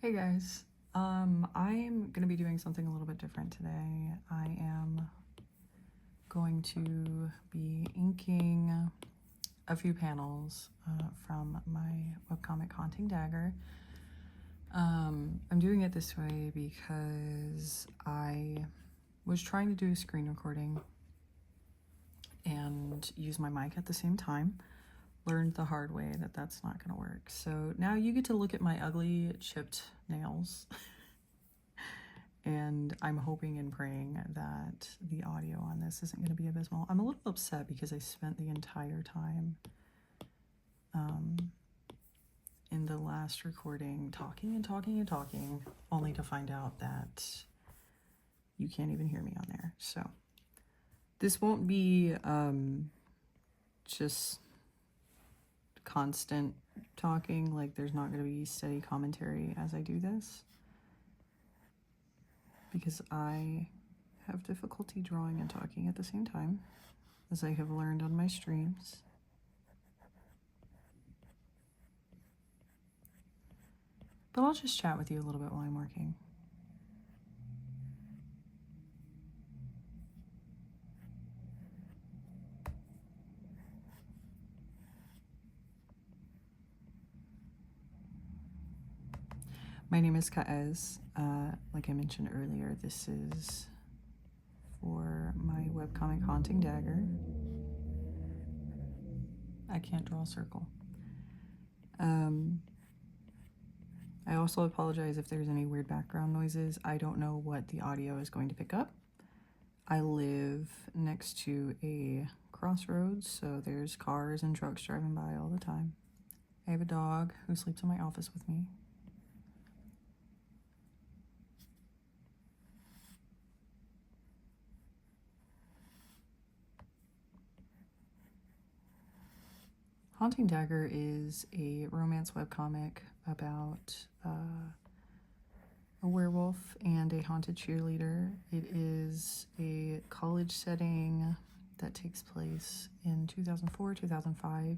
Hey guys, I'm gonna be doing something a little bit different today. I am going to be inking a few panels from my webcomic Haunting Dagger. I'm doing it this way because I was trying to do a screen recording and use my mic at the same time. Learned the hard way that that's not going to work. So now you get to look at my ugly chipped nails. And I'm hoping and praying that the audio on this isn't going to be abysmal. I'm a little upset because I spent the entire time in the last recording talking and talking and talking, only to find out that you can't even hear me on there. So this won't be just constant talking, like there's not going to be steady commentary as I do this, because I have difficulty drawing and talking at the same time, as I have learned on my streams. But I'll just chat with you a little bit while I'm working. My name is Kaez. Like I mentioned earlier, this is for my webcomic Haunting Dagger. I can't draw a circle. I also apologize if there's any weird background noises. I don't know what the audio is going to pick up. I live next to a crossroads, so there's cars and trucks driving by all the time. I have a dog who sleeps in my office with me. Haunting Dagger is a romance webcomic about a werewolf and a haunted cheerleader. It is a college setting that takes place in 2004, 2005,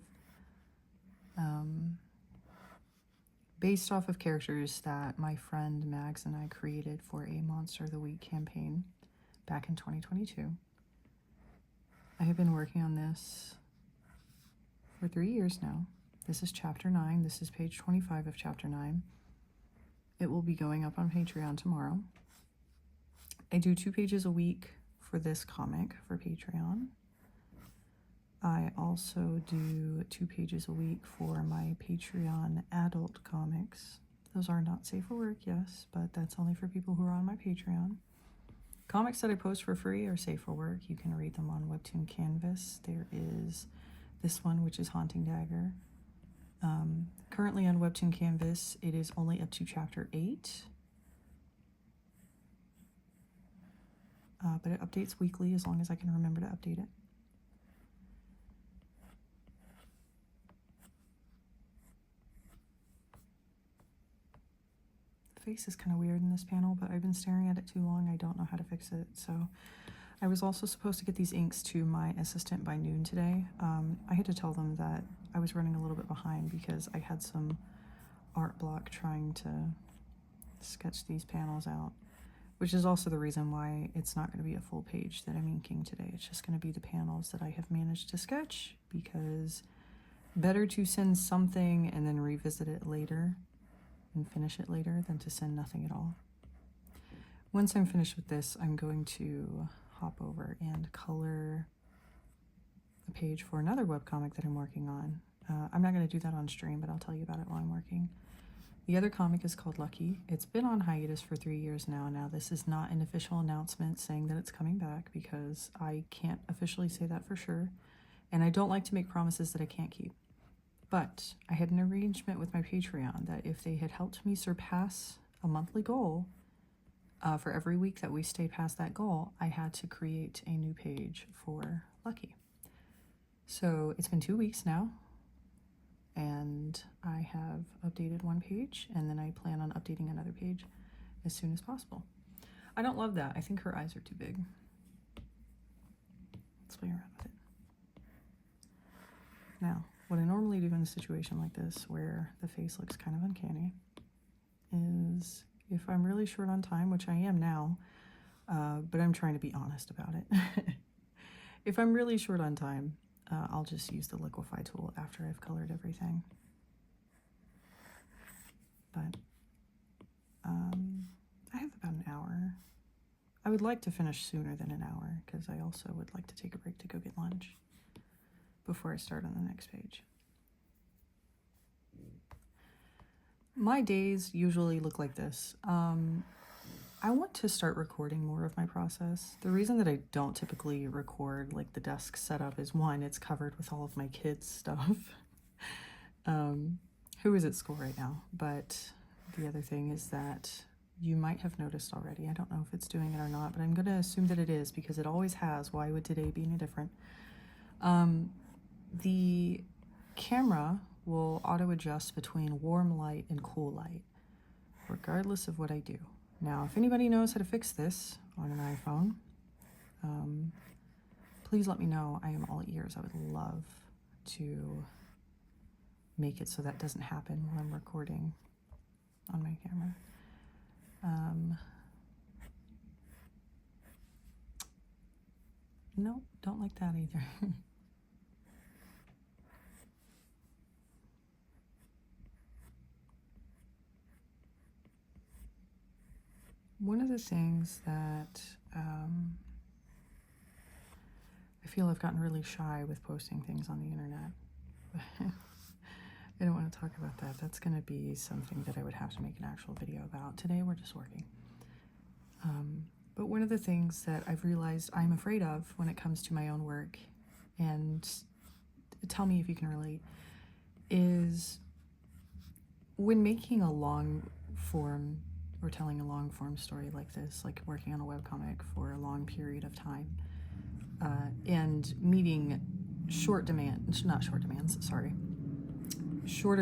based off of characters that my friend Mags and I created for a Monster of the Week campaign back in 2022. I have been working on this for 3 years now. This is chapter 9. This is page 25 of chapter 9. It will be going up on Patreon tomorrow. I do 2 pages a week for this comic for Patreon. I also do 2 pages a week for my Patreon adult comics. Those are not safe for work, yes, but that's only for people who are on my Patreon. Comics that I post for free are safe for work. You can read them on Webtoon Canvas. There is this one, which is Haunting Dagger. Currently on Webtoon Canvas, it is only up to chapter 8. But it updates weekly as long as I can remember to update it. The face is kind of weird in this panel, but I've been staring at it too long. I don't know how to fix it, so I was also supposed to get these inks to my assistant by noon today. I had to tell them that I was running a little bit behind because I had some art block trying to sketch these panels out, which is also the reason why it's not going to be a full page that I'm inking today. It's just going to be the panels that I have managed to sketch, because better to send something and then revisit it later and finish it later than to send nothing at all. Once I'm finished with this, I'm going to hop over and color a page for another webcomic that I'm working on. I'm not going to do that on stream, but I'll tell you about it while I'm working. The other comic is called Lucky. It's been on hiatus for 3 years now. Now, this is not an official announcement saying that it's coming back, because I can't officially say that for sure. And I don't like to make promises that I can't keep. But I had an arrangement with my Patreon that if they had helped me surpass a monthly goal, for every week that we stay past that goal, I had to create a new page for Lucky. So it's been 2 weeks now, and I have updated 1 page, and then I plan on updating another page as soon as possible. I don't love that. I think her eyes are too big. Let's play around with it. Now, what I normally do in a situation like this, where the face looks kind of uncanny, is if I'm really short on time, which I am now, but I'm trying to be honest about it. If I'm really short on time, I'll just use the liquify tool after I've colored everything. But I have about an hour. I would like to finish sooner than an hour because I also would like to take a break to go get lunch before I start on the next page. My days usually look like this. I want to start recording more of my process. The reason that I don't typically record like the desk setup is, one, it's covered with all of my kids' stuff. Who is at school right now? But the other thing is that you might have noticed already. I don't know if it's doing it or not, but I'm going to assume that it is because it always has. Why would today be any different? The camera will auto adjust between warm light and cool light, regardless of what I do. Now, if anybody knows how to fix this on an iPhone, please let me know. I am all ears. I would love to make it so that doesn't happen while I'm recording on my camera. No, don't like that either. One of the things that I feel I've gotten really shy with posting things on the internet. I don't want to talk about that. That's going to be something that I would have to make an actual video about. Today we're just working. But one of the things that I've realized I'm afraid of when it comes to my own work, and tell me if you can relate, is when making a long form or telling a long form story like this, like working on a webcomic for a long period of time, and meeting shorter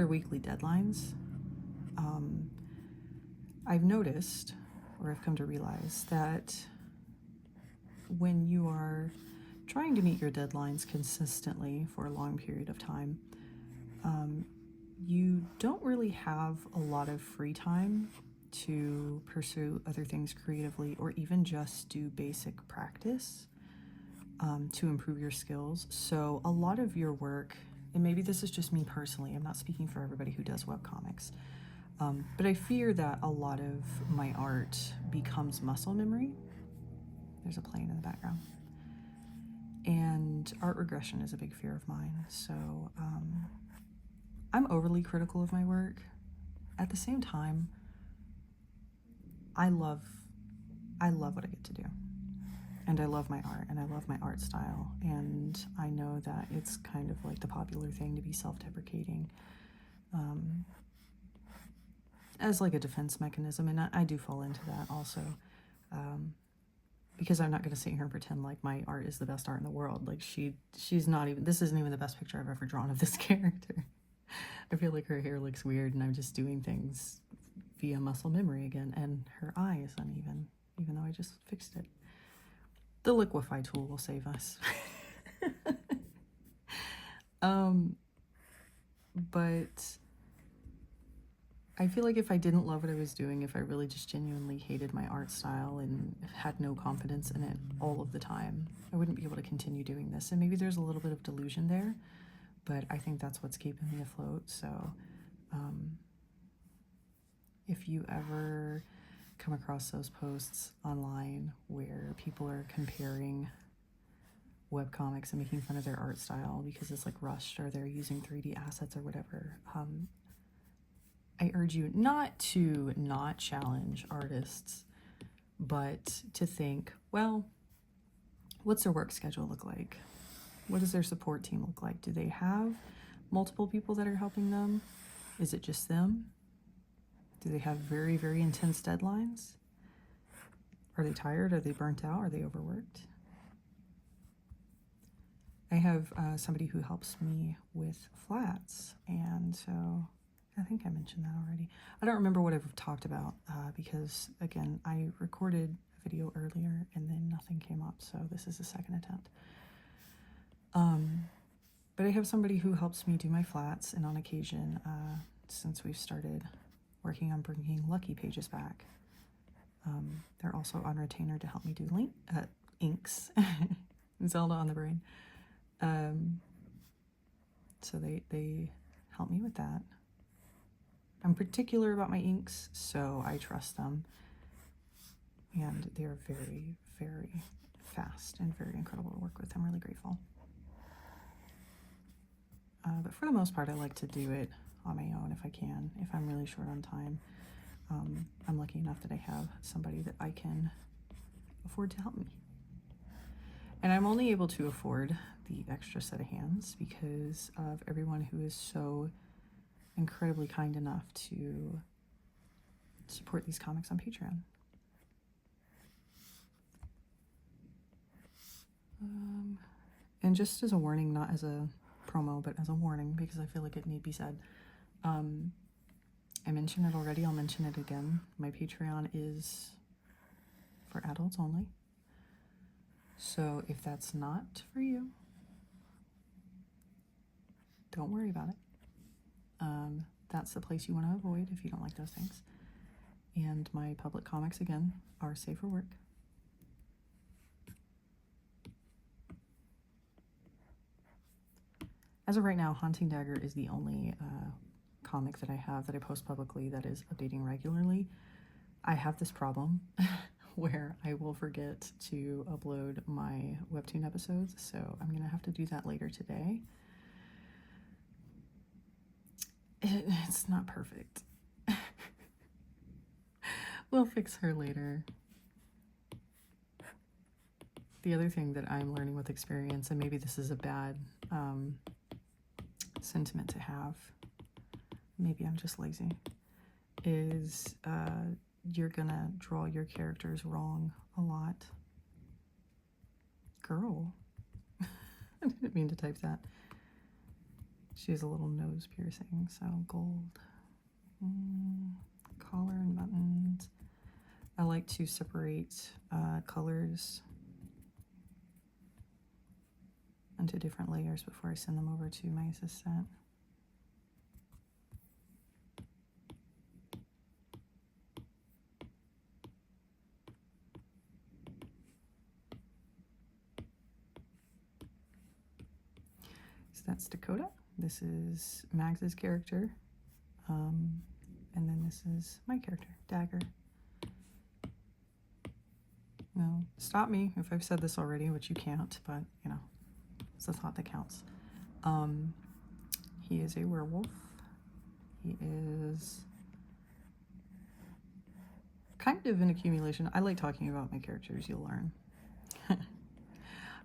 weekly deadlines, I've noticed, or I've come to realize, that when you are trying to meet your deadlines consistently for a long period of time, you don't really have a lot of free time to pursue other things creatively, or even just do basic practice to improve your skills. So a lot of your work, and maybe this is just me personally, I'm not speaking for everybody who does webcomics, but I fear that a lot of my art becomes muscle memory. There's a plane in the background. And art regression is a big fear of mine. So I'm overly critical of my work. At the same time, I love what I get to do. And I love my art, and I love my art style. And I know that it's kind of like the popular thing to be self-deprecating as like a defense mechanism. And I do fall into that also, because I'm not going to sit here and pretend like my art is the best art in the world. Like she's not even, this isn't even the best picture I've ever drawn of this character. I feel like her hair looks weird and I'm just doing things via muscle memory again, and her eye is uneven, even though I just fixed it. The liquify tool will save us. But I feel like if I didn't love what I was doing, if I really just genuinely hated my art style and had no confidence in it all of the time, I wouldn't be able to continue doing this. And maybe there's a little bit of delusion there, but I think that's what's keeping me afloat. So if you ever come across those posts online where people are comparing webcomics and making fun of their art style because it's like rushed, or they're using 3D assets or whatever, I urge you not to not challenge artists, but to think, well, what's their work schedule look like? What does their support team look like? Do they have multiple people that are helping them? Is it just them? Do they have very, very intense deadlines? Are they tired? Are they burnt out? Are they overworked? I have somebody who helps me with flats, and so I think I mentioned that already. I don't remember what I've talked about because, again, I recorded a video earlier and then nothing came up, so this is the second attempt. But I have somebody who helps me do my flats, and on occasion, since we've started working on bringing Lucky Pages back, They're also on retainer to help me do inks. Zelda on the brain. So they help me with that. I'm particular about my inks, so I trust them. And they're very, very fast and very incredible to work with. I'm really grateful. But for the most part, I like to do it on my own if I can, if I'm really short on time. I'm lucky enough that I have somebody that I can afford to help me. And I'm only able to afford the extra set of hands because of everyone who is so incredibly kind enough to support these comics on Patreon. And just as a warning, not as a promo, but as a warning, because I feel like it need be said, I mentioned it already, I'll mention it again. My Patreon is for adults only. So if that's not for you, don't worry about it. That's the place you want to avoid if you don't like those things. And my public comics, again, are safe for work. As of right now, Haunting Dagger is the only comic that I have that I post publicly that is updating regularly. I have this problem where I will forget to upload my webtoon episodes, so I'm gonna have to do that later today. It's not perfect. We'll fix her later. The other thing that I'm learning with experience, and maybe this is a bad sentiment to have, maybe I'm just lazy, is you're gonna draw your characters wrong a lot. Girl. I didn't mean to type that. She has a little nose piercing, so gold. Collar and buttons. I like to separate colors into different layers before I send them over to my assistant. So that's Dakota. This is Max's character. And then this is my character, Dagger. Now, stop me if I've said this already, which you can't, but, you know, it's the thought that counts. He is a werewolf. He is kind of an accumulation. I like talking about my characters, you'll learn.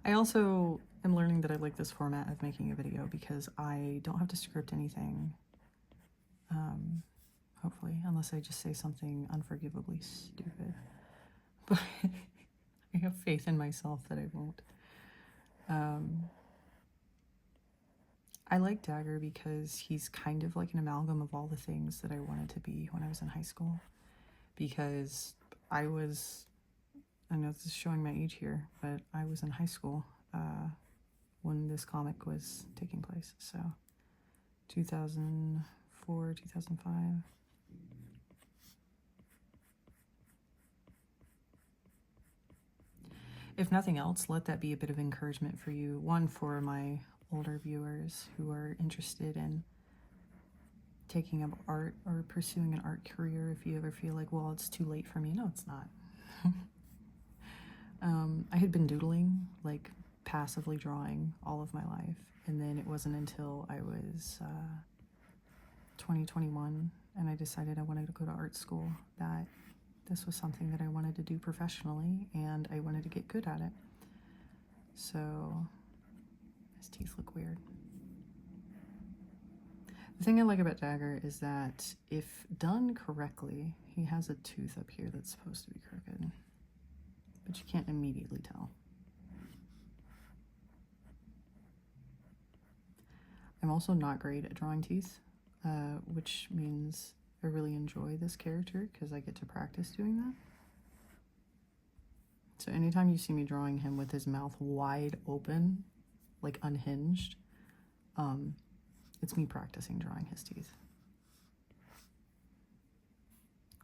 I also am learning that I like this format of making a video because I don't have to script anything. Hopefully, unless I just say something unforgivably stupid. But I have faith in myself that I won't. I like Dagger because he's kind of like an amalgam of all the things that I wanted to be when I was in high school. Because I know this is showing my age here, but I was in high school when this comic was taking place. So 2004, 2005. If nothing else, let that be a bit of encouragement for you. One, for my older viewers who are interested in taking up art or pursuing an art career. If you ever feel like, well, it's too late for me. No, it's not. I had been doodling, like passively drawing all of my life. And then it wasn't until I was 2021 and I decided I wanted to go to art school that this was something that I wanted to do professionally and I wanted to get good at it. So his teeth look weird. The thing I like about Dagger is that if done correctly, he has a tooth up here that's supposed to be crooked, but you can't immediately tell. I'm also not great at drawing teeth, which means I really enjoy this character because I get to practice doing that. So anytime you see me drawing him with his mouth wide open, like unhinged, it's me practicing drawing his teeth.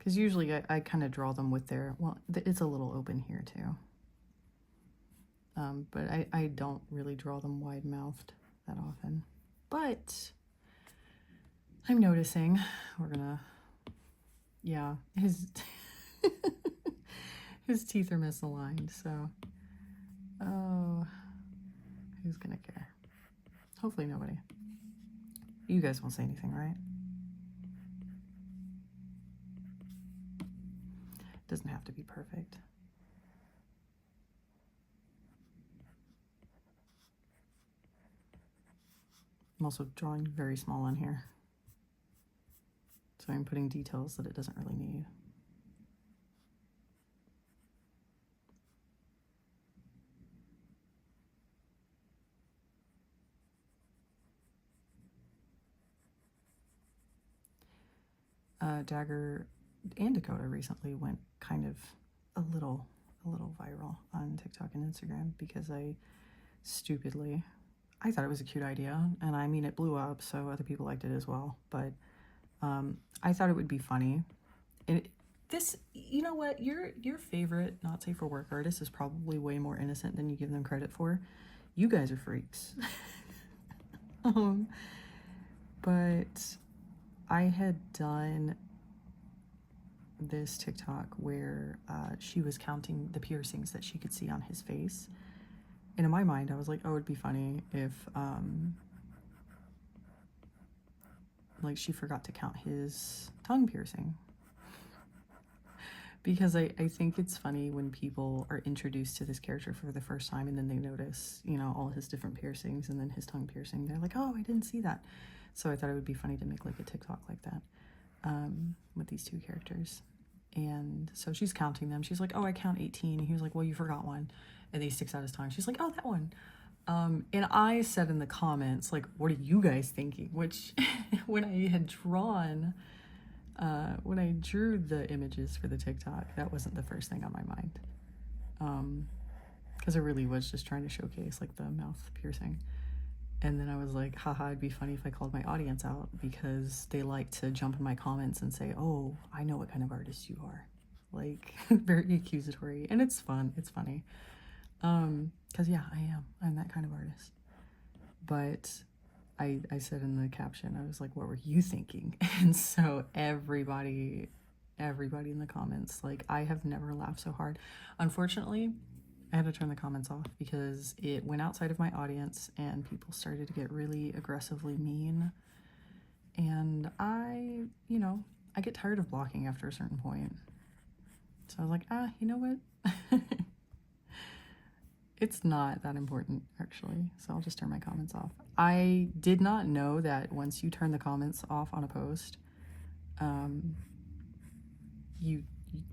Because usually I kind of draw them with their, well, it's a little open here too. But I don't really draw them wide-mouthed that often. But I'm noticing we're gonna, yeah, his his teeth are misaligned, so, oh, who's gonna care? Hopefully nobody. You guys won't say anything, right? Doesn't have to be perfect. I'm also drawing very small on here. So I'm putting details that it doesn't really need. Dagger and Dakota recently went kind of a little viral on TikTok and Instagram because I thought it was a cute idea, and I mean, it blew up, so other people liked it as well, but I thought it would be funny. And this, you know what, your favorite not safe for work artist is probably way more innocent than you give them credit for. You guys are freaks. But I had done this TikTok where she was counting the piercings that she could see on his face. And in my mind, I was like, oh, it'd be funny if, like, she forgot to count his tongue piercing. Because I think it's funny when people are introduced to this character for the first time and then they notice, you know, all his different piercings and then his tongue piercing. They're like, oh, I didn't see that. So I thought it would be funny to make like a TikTok like that with these two characters. And so she's counting them. She's like, oh, I count 18. And he was like, well, you forgot one. And he sticks out his tongue. She's like, oh, that one. And I said in the comments, like, what are you guys thinking? Which when I had drawn... when I drew the images for the TikTok, that wasn't the first thing on my mind. Because I really was just trying to showcase like the mouth piercing. And then I was like, haha, it'd be funny if I called my audience out, because they like to jump in my comments and say, oh, I know what kind of artist you are. Like, very accusatory. And it's fun. It's funny. Because yeah, I'm that kind of artist. But I said in the caption, I was like, what were you thinking? And so everybody in the comments, like, I have never laughed so hard. Unfortunately, I had to turn the comments off because it went outside of my audience and people started to get really aggressively mean. And I get tired of blocking after a certain point. So I was like, you know what? It's not that important, actually, so I'll just turn my comments off. I did not know that once you turn the comments off on a post,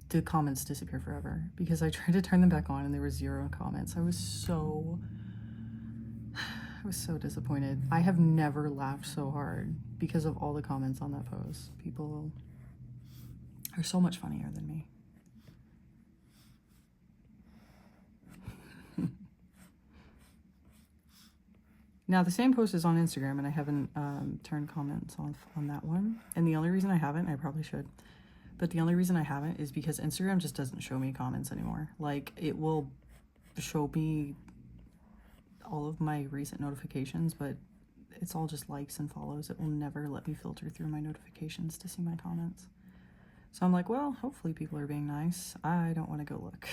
the comments disappear forever, because I tried to turn them back on and there were 0 comments. I was so disappointed. I have never laughed so hard because of all the comments on that post. People are so much funnier than me. Now, the same post is on Instagram, and I haven't turned comments off on that one. And the only reason I haven't, I probably should, but the only reason I haven't is because Instagram just doesn't show me comments anymore. Like, it will show me all of my recent notifications, but it's all just likes and follows. It will never let me filter through my notifications to see my comments. So I'm like, well, hopefully people are being nice. I don't want to go look.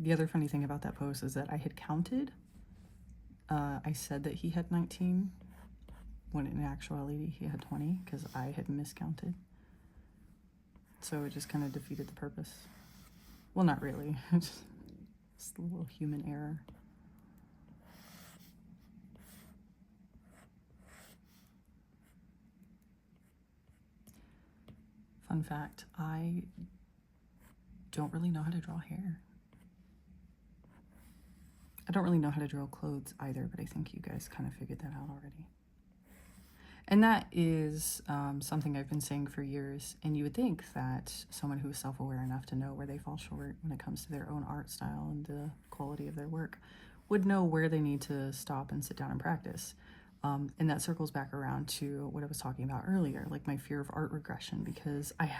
The other funny thing about that post is that I had counted. I said that he had 19, when in actuality he had 20, because I had miscounted. So it just kind of defeated the purpose. Well, not really. Just a little human error. Fun fact, I don't really know how to draw hair. I don't really know how to draw clothes either, but I think you guys kind of figured that out already. And that is something I've been saying for years, and you would think that someone who is self-aware enough to know where they fall short when it comes to their own art style and the quality of their work would know where they need to stop and sit down and practice. And that circles back around to what I was talking about earlier, like my fear of art regression, because I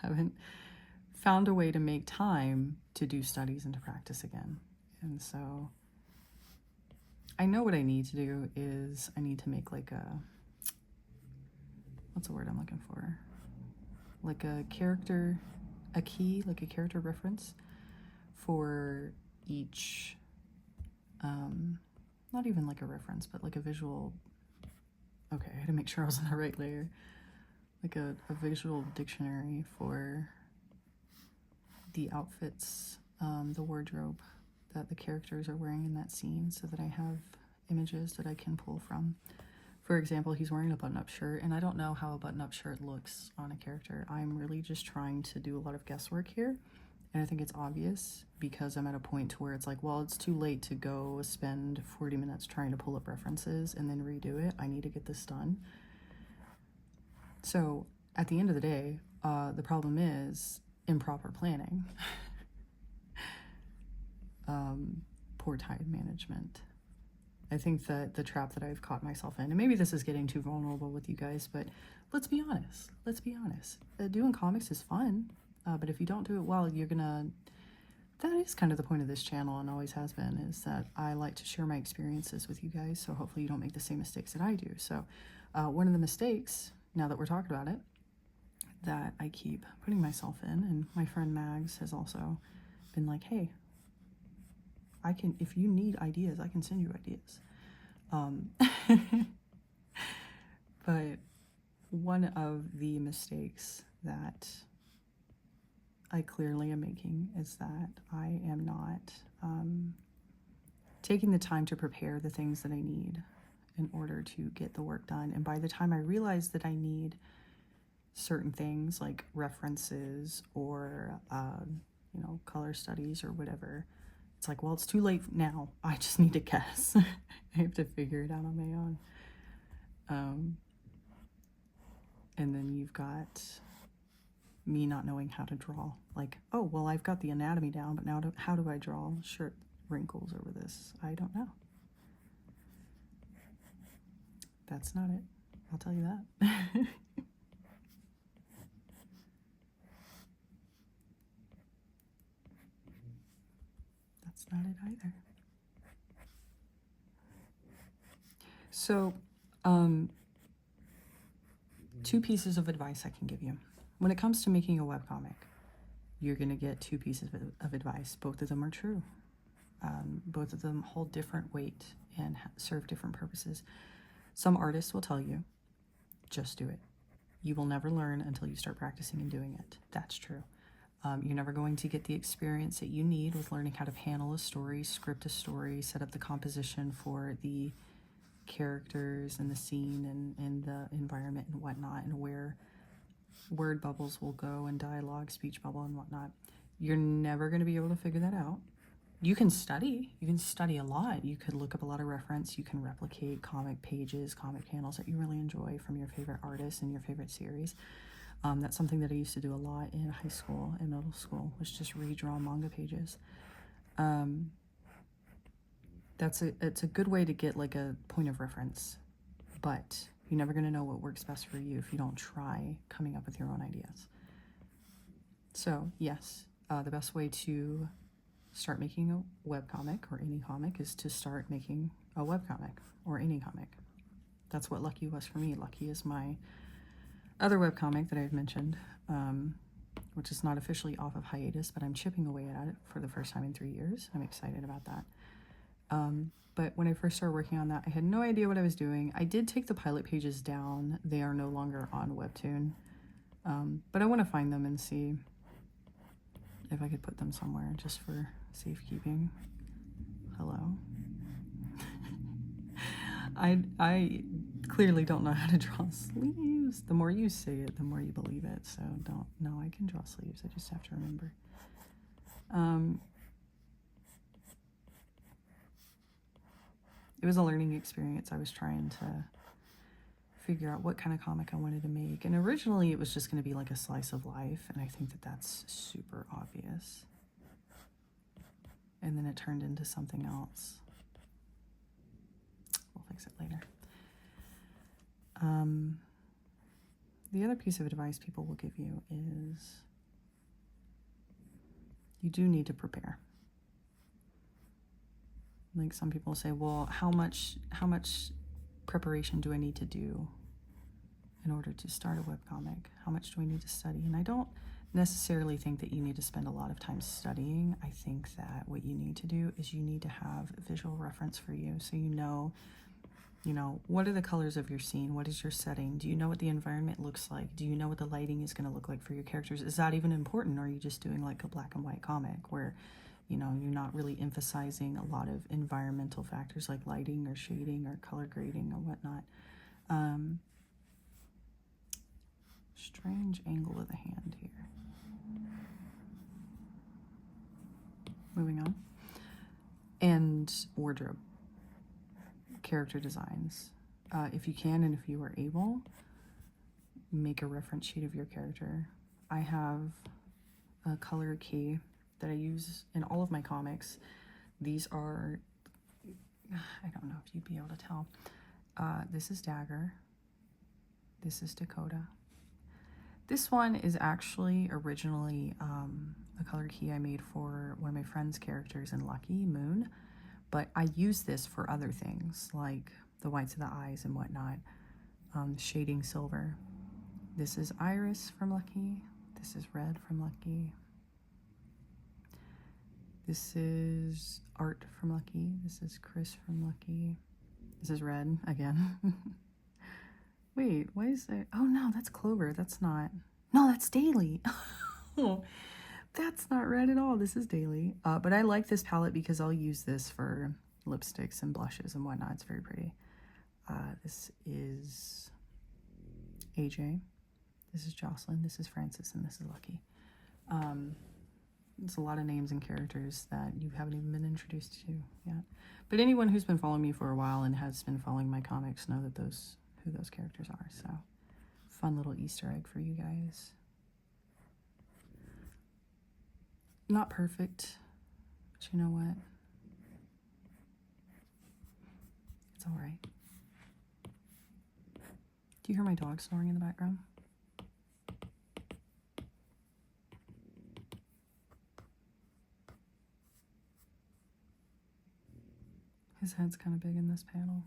haven't found a way to make time to do studies and to practice again. And so I know what I need to do is I need to make like a, what's the word I'm looking for? Like a character, a key, like a character reference for each, not even like a reference, but like a visual, okay, I had to make sure I was on the right layer, like a visual dictionary for the outfits, the wardrobe that the characters are wearing in that scene, so that I have images that I can pull from. For example, he's wearing a button-up shirt, and I don't know how a button-up shirt looks on a character. I'm really just trying to do a lot of guesswork here, and I think it's obvious because I'm at a point to where it's like, well, it's too late to go spend 40 minutes trying to pull up references and then redo it. I need to get this done. So at the end of the day, the problem is improper planning, poor time management. I think that the trap that I've caught myself in, and maybe this is getting too vulnerable with you guys, but let's be honest. Doing comics is fun, but if you don't do it well, that is kind of the point of this channel, and always has been, is that I like to share my experiences with you guys, so hopefully you don't make the same mistakes that I do. So one of the mistakes, now that we're talking about it, that I keep putting myself in, and my friend Mags has also been like, hey, if you need ideas, I can send you ideas. But one of the mistakes that I clearly am making is that I am not taking the time to prepare the things that I need in order to get the work done. And by the time I realize that I need certain things like references or, color studies or whatever, it's like, well, it's too late now. I just need to guess. I have to figure it out on my own. And then you've got me not knowing how to draw. Like, oh, well, I've got the anatomy down, but now how do I draw shirt wrinkles over this? I don't know. That's not it. I'll tell you that. That's not it either. So, two pieces of advice I can give you. When it comes to making a webcomic, you're going to get two pieces of advice. Both of them are true. Both of them hold different weight and serve different purposes. Some artists will tell you, just do it. You will never learn until you start practicing and doing it. That's true. You're never going to get the experience that you need with learning how to panel a story, script a story, set up the composition for the characters and the scene and the environment and whatnot, and where word bubbles will go and dialogue, speech bubble and whatnot. You're never going to be able to figure that out. You can study a lot. You could look up a lot of reference. You can replicate comic pages, comic panels that you really enjoy from your favorite artists and your favorite series. That's something that I used to do a lot in high school and middle school, was just redraw manga pages. It's a good way to get like a point of reference, but you're never going to know what works best for you if you don't try coming up with your own ideas. So yes, the best way to start making a webcomic or any comic is to start making a webcomic or any comic. That's what Lucky was for me. Lucky is my other webcomic that I've mentioned, which is not officially off of hiatus, but I'm chipping away at it for the first time in 3 years. I'm excited about that. But when I first started working on that, I had no idea what I was doing. I did take the pilot pages down. They are no longer on Webtoon. But I want to find them and see if I could put them somewhere just for safekeeping. Hello. I clearly don't know how to draw sleeves. The more you say it, the more you believe it. So no, I can draw sleeves. I just have to remember. It was a learning experience. I was trying to figure out what kind of comic I wanted to make. And originally it was just going to be like a slice of life. And I think that that's super obvious. And then it turned into something else. fix it later. The other piece of advice people will give you is you do need to prepare. Like some people say, well, how much preparation do I need to do in order to start a webcomic? How much do I need to study? And I don't necessarily think that you need to spend a lot of time studying. I think that what you need to do is you need to have a visual reference for you, so you know, what are the colors of your scene? What is your setting? Do you know what the environment looks like? Do you know what the lighting is going to look like for your characters? Is that even important? Or are you just doing like a black and white comic where, you're not really emphasizing a lot of environmental factors like lighting or shading or color grading or whatnot? Strange angle of the hand here. Moving on. And wardrobe. Character designs. If you can and if you are able, make a reference sheet of your character. I have a color key that I use in all of my comics. These are, I don't know if you'd be able to tell. This is Dagger. This is Dakota. This one is actually originally a color key I made for one of my friend's characters in Lucky, Moon. But I use this for other things, like the whites of the eyes and whatnot. Shading silver. This is Iris from Lucky. This is Red from Lucky. This is Art from Lucky. This is Chris from Lucky. This is Red again. Wait, why is there? Oh no, that's Clover. That's not. No, that's Daily. Oh, that's not Red at all. This is Daily. But I like this palette because I'll use this for lipsticks and blushes and whatnot. It's very pretty. This is AJ. This is Jocelyn. This is Francis. And this is Lucky. There's a lot of names and characters that you haven't even been introduced to yet. But anyone who's been following me for a while and has been following my comics know that who those characters are. So, fun little Easter egg for you guys. Not perfect, but you know what? It's all right. Do you hear my dog snoring in the background? His head's kind of big in this panel.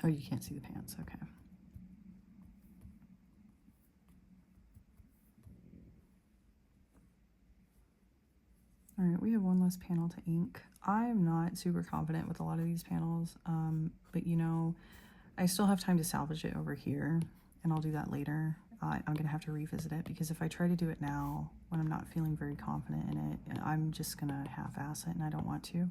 Oh, you can't see the pants, okay. All right, we have one less panel to ink. I'm not super confident with a lot of these panels, but I still have time to salvage it over here, and I'll do that later. I'm gonna have to revisit it because if I try to do it now when I'm not feeling very confident in it, I'm just gonna half-ass it, and I don't want to.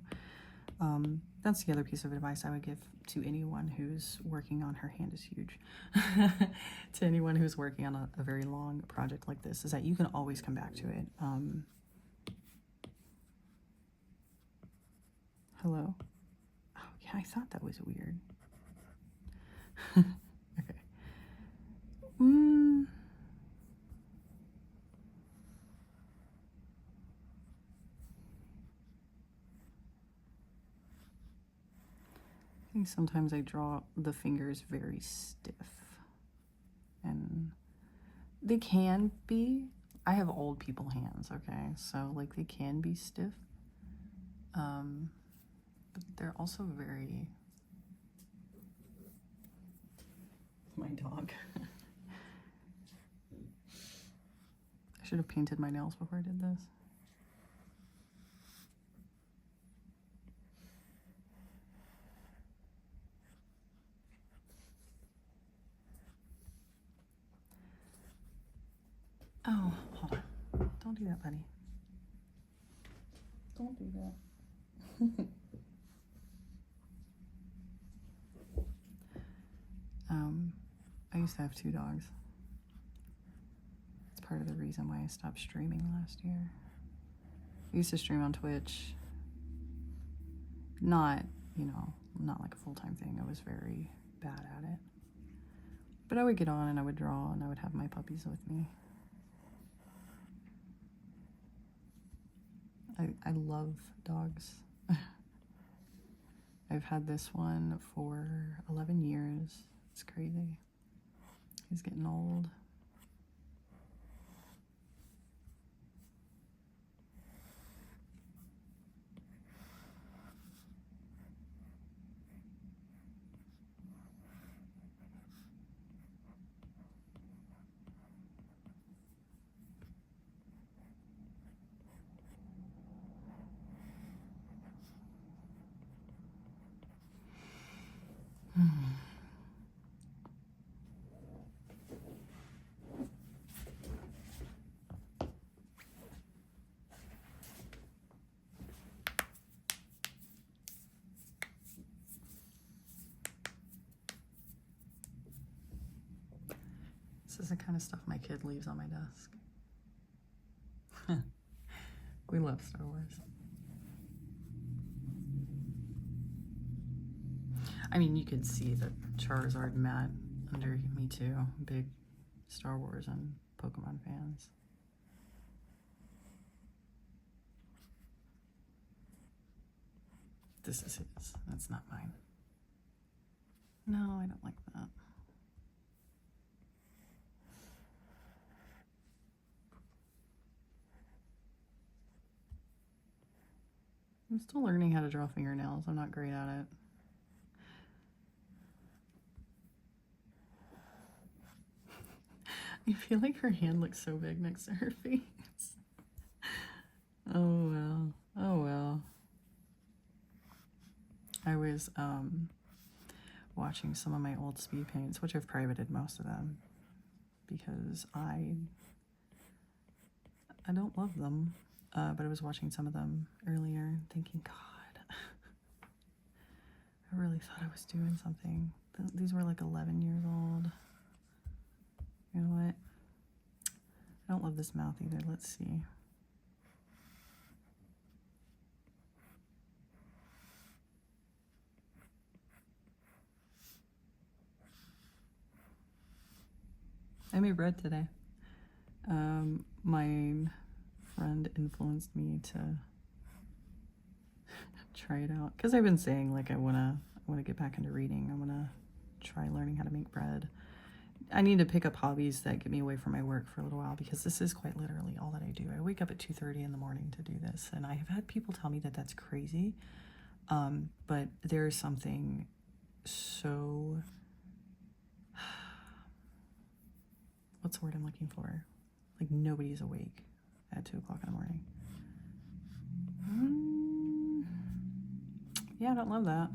That's the other piece of advice I would give to anyone who's working on Her Hand is Huge. To anyone who's working on a very long project like this, is that you can always come back to it. Hello? Oh, yeah, I thought that was weird. Okay. I think sometimes I draw the fingers very stiff. And they can be. I have old people hands, okay? So, like, they can be stiff. But they're also very... My dog. I should have painted my nails before I did this. Oh, hold on. Don't do that, buddy. Don't do that. I used to have 2 dogs. It's part of the reason why I stopped streaming last year. I used to stream on Twitch. Not, not like a full-time thing. I was very bad at it. But I would get on and I would draw and I would have my puppies with me. I love dogs. I've had this one for 11 years. It's crazy. He's getting old. This is the kind of stuff my kid leaves on my desk. We love Star Wars. I mean, you could see the Charizard mat under me too. Big Star Wars and Pokemon fans. This is his. That's not mine. No, I don't like that. I'm still learning how to draw fingernails. I'm not great at it. I feel like her hand looks so big next to her face. Oh well. Oh well. I was watching some of my old speed paints, which I've privated most of them because I don't love them. But I was watching some of them earlier thinking, God, I really thought I was doing something. These were like 11 years old. You know what? I don't love this mouth either. Let's see. I made bread today. My friend influenced me to try it out because I've been saying like I wanna get back into reading. I wanna try learning how to make bread. I need to pick up hobbies that get me away from my work for a little while because this is quite literally all that I do. I wake up at 2:30 in the morning to do this, and I have had people tell me that that's crazy, but there's something so what's the word I'm looking for? Like nobody's awake at 2 o'clock in the morning. Yeah, I don't love that.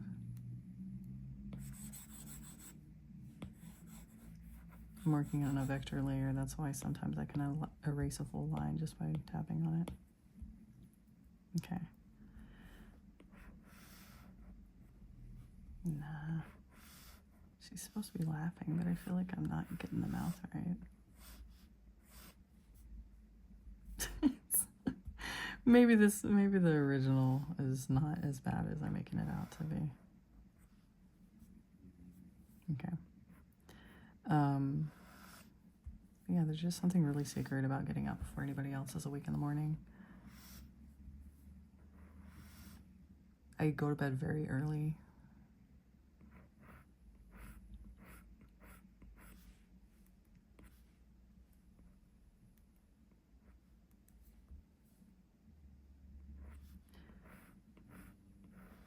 I'm working on a vector layer. That's why sometimes I can erase a full line just by tapping on it. Okay. Nah. She's supposed to be laughing, but I feel like I'm not getting the mouth right. Maybe the original is not as bad as I'm making it out to be. Okay. Yeah, there's just something really sacred about getting up before anybody else is awake in the morning. I go to bed very early.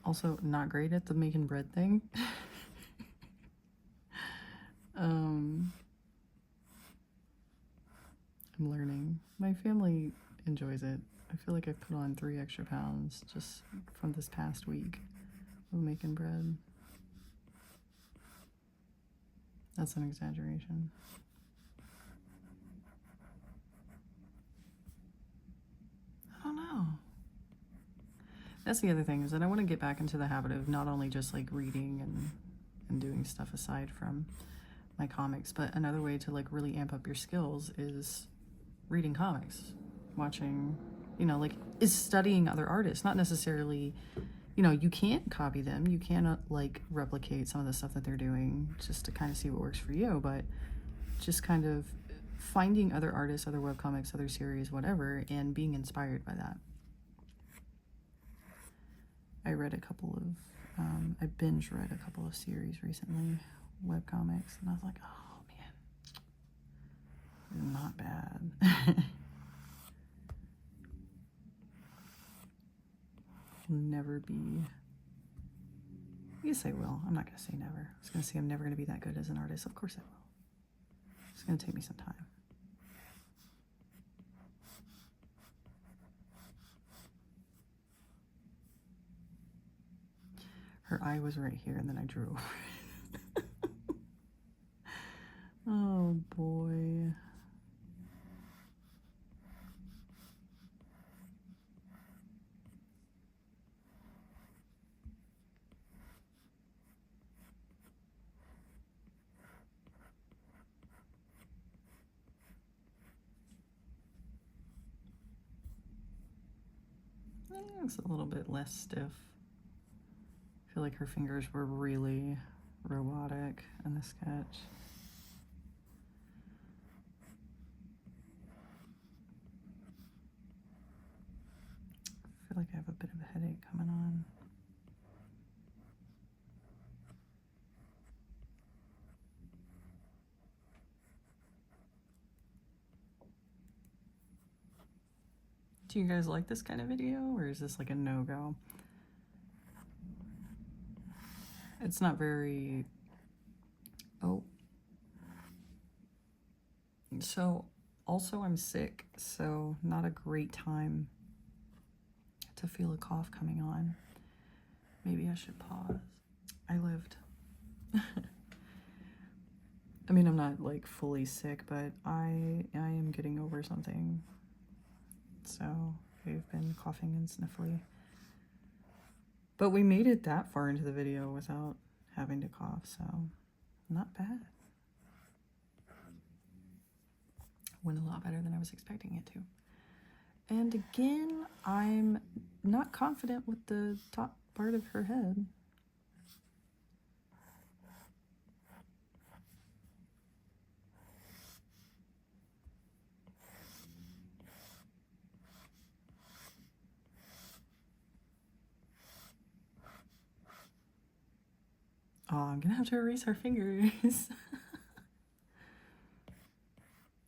Also, not great at the making bread thing. I'm learning. My family enjoys it. I feel like I've put on 3 extra pounds just from this past week of making bread. That's an exaggeration. I don't know. That's the other thing, is that I want to get back into the habit of not only just like reading and doing stuff aside from my comics, but another way to like really amp up your skills is reading comics, watching, like is studying other artists, not necessarily, you know, you can't copy them. You cannot like replicate some of the stuff that they're doing just to kind of see what works for you, but just kind of finding other artists, other webcomics, other series, whatever, and being inspired by that. I read a couple of, I binge read a couple of series recently, webcomics, and I was like, oh man, not bad. Never be, yes I will, I'm not going to say never. I was going to say I'm never going to be that good as an artist. Of course I will. It's going to take me some time. Her eye was right here, and then I drew over it. Oh boy. It's a little bit less stiff. I feel like her fingers were really robotic in the sketch. I feel like I have a bit of a headache coming on. Do you guys like this kind of video, or is this like a no-go? It's not very... Oh. So, also I'm sick, so not a great time to feel a cough coming on. Maybe I should pause. I lived. I mean, I'm not like fully sick, but I am getting over something. So I've been coughing and sniffly. But we made it that far into the video without having to cough, so not bad. Went a lot better than I was expecting it to. And again, I'm not confident with the top part of her head. Oh, I'm gonna have to erase her fingers.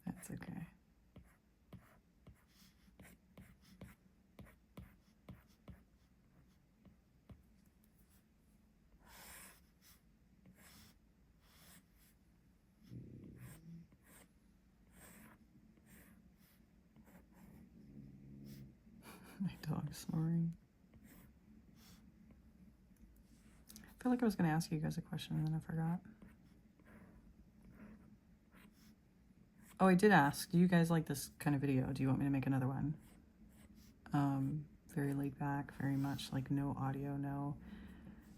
That's okay. My dog's snoring. I feel like I was going to ask you guys a question and then I forgot. Oh, I did ask. Do you guys like this kind of video? Do you want me to make another one? Very laid back, very much like no audio,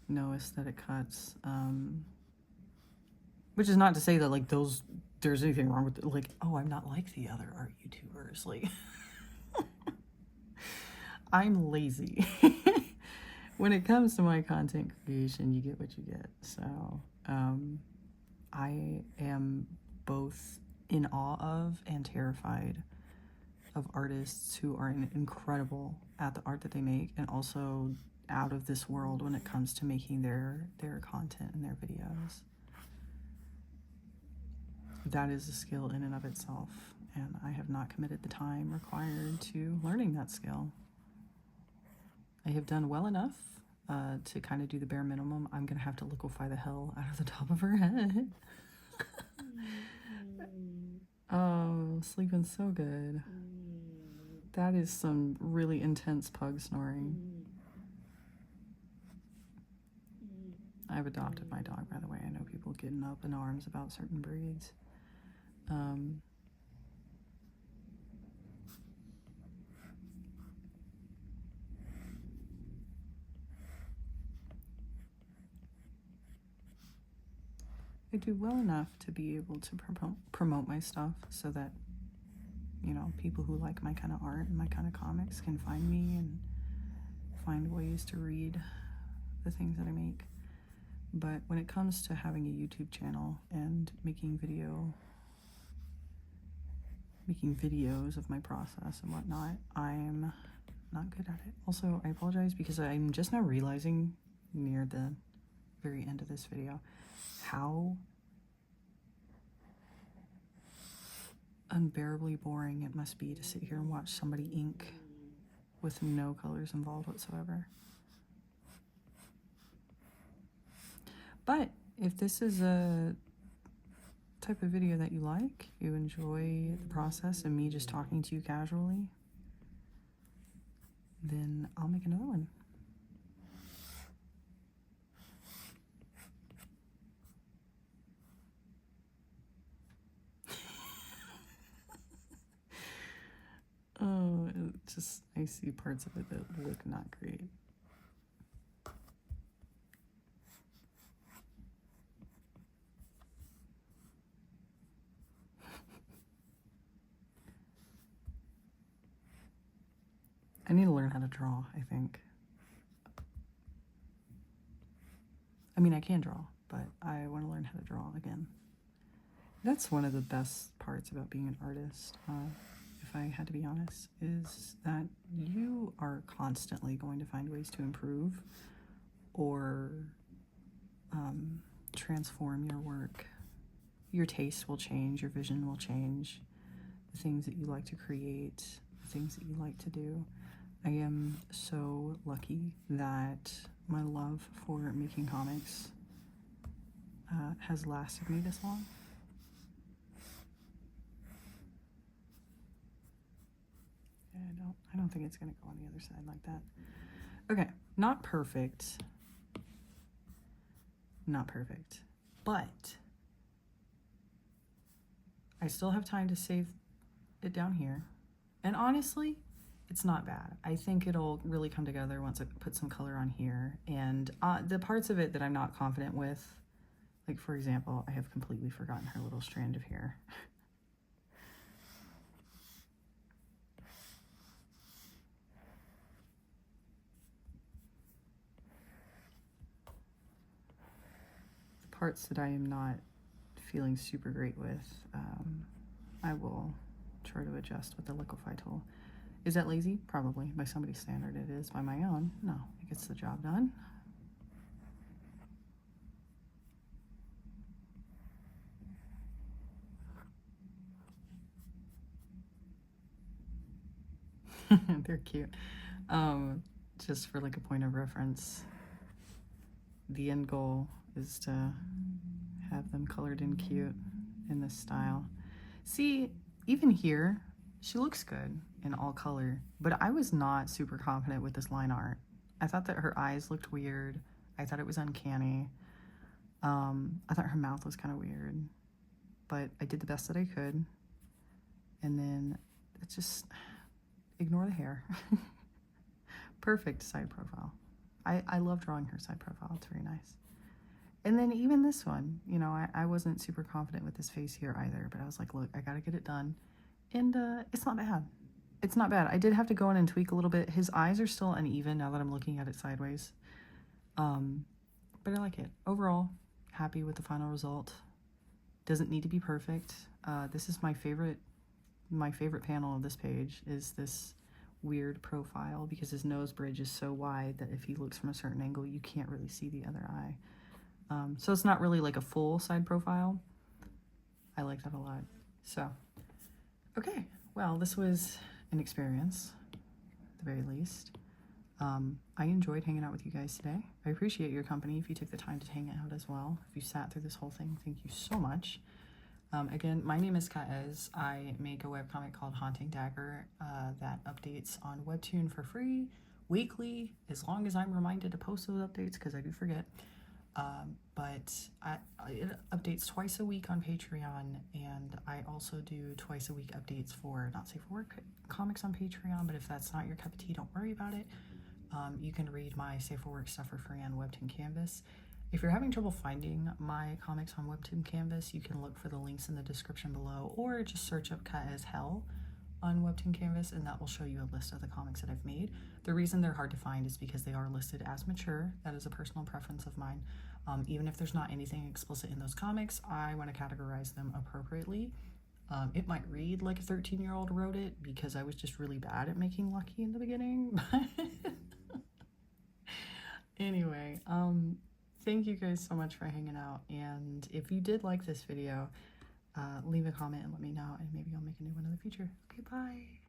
no aesthetic cuts. Which is not to say that like there's anything wrong with it. Like, oh, I'm not like the other art YouTubers. Like, I'm lazy. When it comes to my content creation, you get what you get. So I am both in awe of and terrified of artists who are incredible at the art that they make, and also out of this world when it comes to making their content and their videos. That is a skill in and of itself, and I have not committed the time required to learning that skill. I have done well enough to kind of do the bare minimum. I'm gonna have to liquefy the hell out of the top of her head. Oh, sleeping so good. That is some really intense pug snoring. I've adopted my dog, by the way. I know people getting up in arms about certain breeds. I do well enough to be able to promote my stuff so that, you know, people who like my kind of art and my kind of comics can find me and find ways to read the things that I make. But when it comes to having a YouTube channel and making videos of my process and whatnot, I'm not good at it. Also, I apologize because I'm just now realizing near the very end of this video how unbearably boring it must be to sit here and watch somebody ink with no colors involved whatsoever. But if this is a type of video that you like, you enjoy the process and me just talking to you casually, then I'll make another one. Oh, it's just, I see parts of it that look not great. I need to learn how to draw, I think. I mean, I can draw, but I want to learn how to draw again. That's one of the best parts about being an artist, if I had to be honest, is that you are constantly going to find ways to improve or transform your work. Your taste will change, your vision will change, the things that you like to create, the things that you like to do. I am so lucky that my love for making comics has lasted me this long. I don't think it's gonna go on the other side like that. Okay, not perfect, but I still have time to save it down here. And honestly, it's not bad. I think it'll really come together once I put some color on here. And the parts of it that I'm not confident with, like for example, I have completely forgotten her little strand of hair. The parts that I am not feeling super great with, I will try to adjust with the liquify tool. Is that lazy? Probably. By somebody's standard it is. By my own, no. It gets the job done. They're cute. Just for like a point of reference, the end goal is to have them colored in cute in this style. See, even here, she looks good in all color, but I was not super confident with this line art. I thought that her eyes looked weird. I thought it was uncanny. I thought her mouth was kind of weird, but I did the best that I could. And then it's just, ignore the hair. Perfect side profile. I love drawing her side profile. It's very nice. And then even this one, you know, I wasn't super confident with this face here either, but I was like, look, I gotta get it done. And it's not bad. It's not bad. I did have to go in and tweak a little bit. His eyes are still uneven now that I'm looking at it sideways. But I like it. Overall, happy with the final result. Doesn't need to be perfect. This is my favorite panel of this page is this weird profile because his nose bridge is so wide that if he looks from a certain angle, you can't really see the other eye. So it's not really like a full side profile. I like that a lot. So, okay. Well, this was an experience, at the very least. I enjoyed hanging out with you guys today. I appreciate your company if you took the time to hang out as well. If you sat through this whole thing, thank you so much. Again, my name is Kaez. I make a webcomic called Haunting Dagger that updates on Webtoon for free, weekly, as long as I'm reminded to post those updates, because I do forget. But it updates twice a week on Patreon, and I also do twice a week updates for Not Safe for Work comics on Patreon, but if that's not your cup of tea, don't worry about it. You can read my Safe for Work stuff for free on Webtoon Canvas. If you're having trouble finding my comics on Webtoon Canvas, you can look for the links in the description below, or just search up Kaez Hell on Webtoon Canvas, and that will show you a list of the comics that I've made. The reason they're hard to find is because they are listed as mature. That is a personal preference of mine. Even if there's not anything explicit in those comics, I want to categorize them appropriately. It might read like a 13-year-old wrote it because I was just really bad at making Lucky in the beginning. Anyway, thank you guys so much for hanging out, and if you did like this video, leave a comment and let me know, and maybe I'll make a new one in the future. Okay, bye!